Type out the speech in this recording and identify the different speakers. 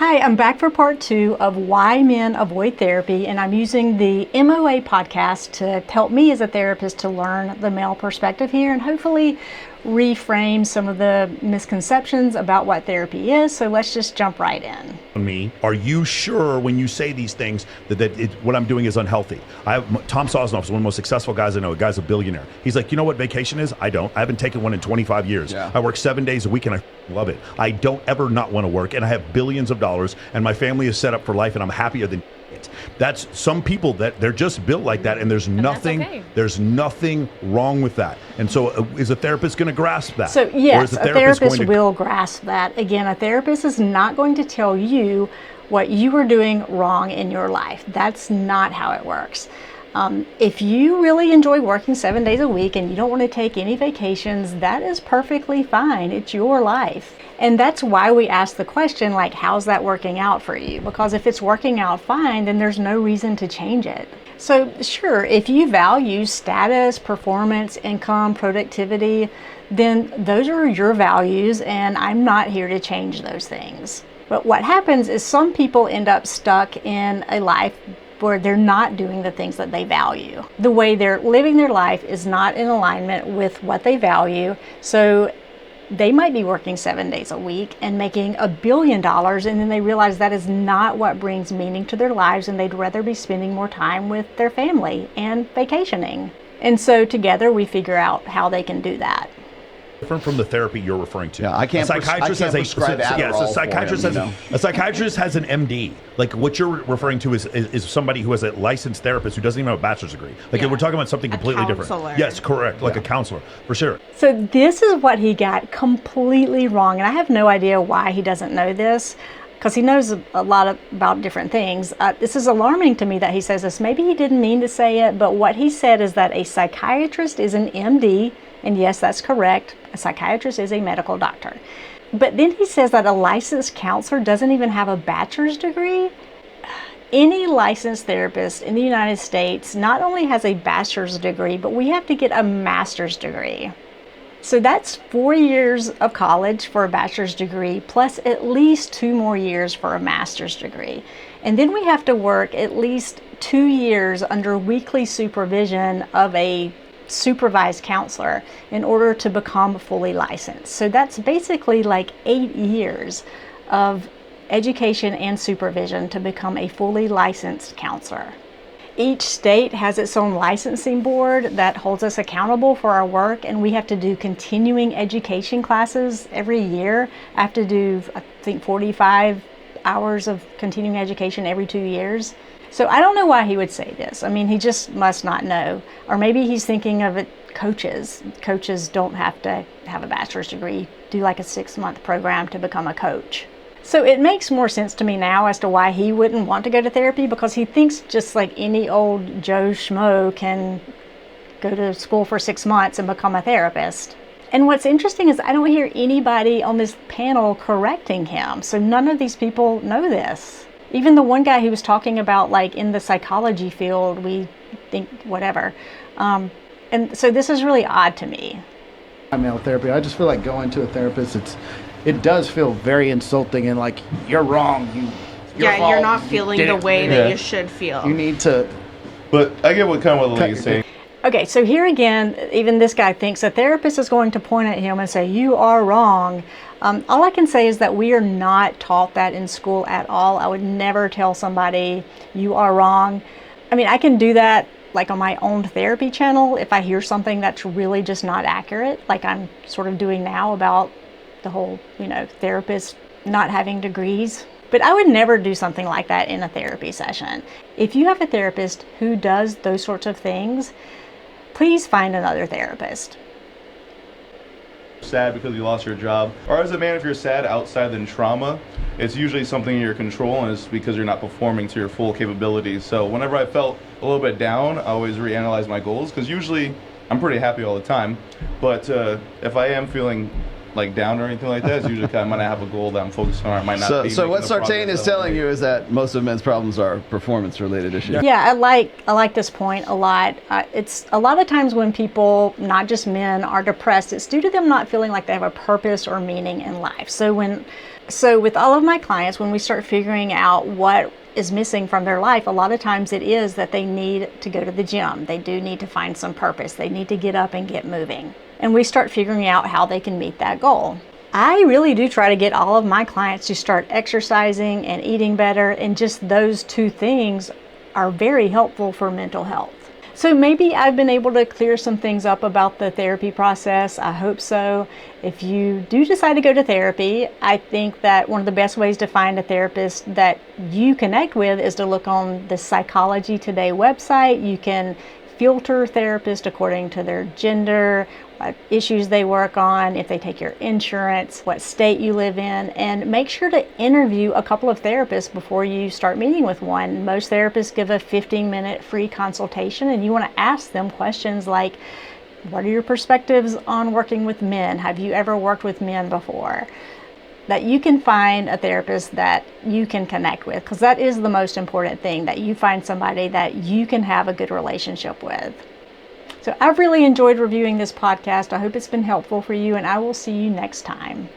Speaker 1: Hi, I'm back for part 2 of Why Men Avoid Therapy, and I'm using the MOA Podcast to help me as a therapist to learn the male perspective here and hopefully reframe some of the misconceptions about what therapy is. So let's just jump right in.
Speaker 2: Are you sure when you say these things that what I'm doing is unhealthy? Tom Sosnoff is one of the most successful guys I know. The guy's a billionaire. He's like, you know what vacation is? I don't. I haven't taken one in 25 years. Yeah. I work 7 days a week and I love it. I don't ever not want to work, and I have billions of dollars and my family is set up for life and I'm happier than it. That's some people that they're just built like that, and there's nothing wrong with that. And so is a therapist going to grasp that?
Speaker 1: So yes, a therapist will grasp that. Again, a therapist is not going to tell you what you are doing wrong in your life. That's not how it works. If you really enjoy working 7 days a week and you don't want to take any vacations, that is perfectly fine. It's your life. And that's why we ask the question, like, how's that working out for you? Because if it's working out fine, then there's no reason to change it. So sure, if you value status, performance, income, productivity, then those are your values, and I'm not here to change those things. But what happens is some people end up stuck in a life where they're not doing the things that they value. The way they're living their life is not in alignment with what they value. So they might be working 7 days a week and making $1 billion, and then they realize that is not what brings meaning to their lives, and they'd rather be spending more time with their family and vacationing. And so together we figure out how they can do that.
Speaker 2: Different from the therapy you're referring to.
Speaker 3: Yeah, I can't prescribe Adderall.
Speaker 2: A psychiatrist has an MD. Like what you're referring to is somebody who has a licensed therapist who doesn't even have a bachelor's degree. Like we're talking about something completely different. Yes, correct. Like a counselor, for sure.
Speaker 1: So this is what he got completely wrong, and I have no idea why he doesn't know this, because he knows a lot about different things. This is alarming to me that he says this. Maybe he didn't mean to say it, but what he said is that a psychiatrist is an MD, and yes, that's correct. A psychiatrist is a medical doctor. But then he says that a licensed counselor doesn't even have a bachelor's degree. Any licensed therapist in the United States not only has a bachelor's degree, but we have to get a master's degree. So that's 4 years of college for a bachelor's degree, plus at least 2 more years for a master's degree. And then we have to work at least 2 years under weekly supervision of a supervised counselor in order to become fully licensed. So that's basically like 8 years of education and supervision to become a fully licensed counselor. Each state has its own licensing board that holds us accountable for our work, and we have to do continuing education classes every year. I have to do, I think, 45 hours of continuing education every 2 years. So I don't know why he would say this. I mean, he just must not know. Or maybe he's thinking of it coaches. Coaches don't have to have a bachelor's degree, do like a 6-month program to become a coach. So it makes more sense to me now as to why he wouldn't want to go to therapy, because he thinks just like any old Joe Schmo can go to school for 6 months and become a therapist. And what's interesting is I don't hear anybody on this panel correcting him. So none of these people know this. Even the one guy who was talking about, like, in the psychology field, we think whatever. And so this is really odd to me.
Speaker 3: Male therapy, I just feel like going to a therapist, it does feel very insulting and like, you're wrong.
Speaker 4: You're not feeling the way that you should feel.
Speaker 3: You need to.
Speaker 5: But I get what the lady's saying.
Speaker 1: Okay, so here again, even this guy thinks a therapist is going to point at him and say, you are wrong. All I can say is that we are not taught that in school at all. I would never tell somebody, you are wrong. I mean, I can do that like on my own therapy channel if I hear something that's really just not accurate, like I'm sort of doing now about the whole, therapist not having degrees. But I would never do something like that in a therapy session. If you have a therapist who does those sorts of things, please find another therapist.
Speaker 5: Sad because you lost your job. Or as a man, if you're sad outside than trauma, it's usually something in your control, and it's because you're not performing to your full capabilities. So whenever I felt a little bit down, I always reanalyze my goals, because usually I'm pretty happy all the time. But if I am feeling like down or anything like that, it's usually I might not have a goal that I'm focused on. Or I might not.
Speaker 6: So what Sartain is telling you is that most of men's problems are performance-related issues.
Speaker 1: Yeah, I like this point a lot. It's a lot of times when people, not just men, are depressed, it's due to them not feeling like they have a purpose or meaning in life. So when So with all of my clients, when we start figuring out what is missing from their life, a lot of times it is that they need to go to the gym. They do need to find some purpose. They need to get up and get moving. And we start figuring out how they can meet that goal. I really do try to get all of my clients to start exercising and eating better, and just those two things are very helpful for mental health. So maybe I've been able to clear some things up about the therapy process. I hope so. If you do decide to go to therapy, I think that one of the best ways to find a therapist that you connect with is to look on the Psychology Today website. You can filter therapists according to their gender, what issues they work on, if they take your insurance, what state you live in, and make sure to interview a couple of therapists before you start meeting with one. Most therapists give a 15-minute free consultation, and you want to ask them questions like, what are your perspectives on working with men? Have you ever worked with men before? That you can find a therapist that you can connect with, because that is the most important thing, that you find somebody that you can have a good relationship with. So I've really enjoyed reviewing this podcast. I hope it's been helpful for you, and I will see you next time.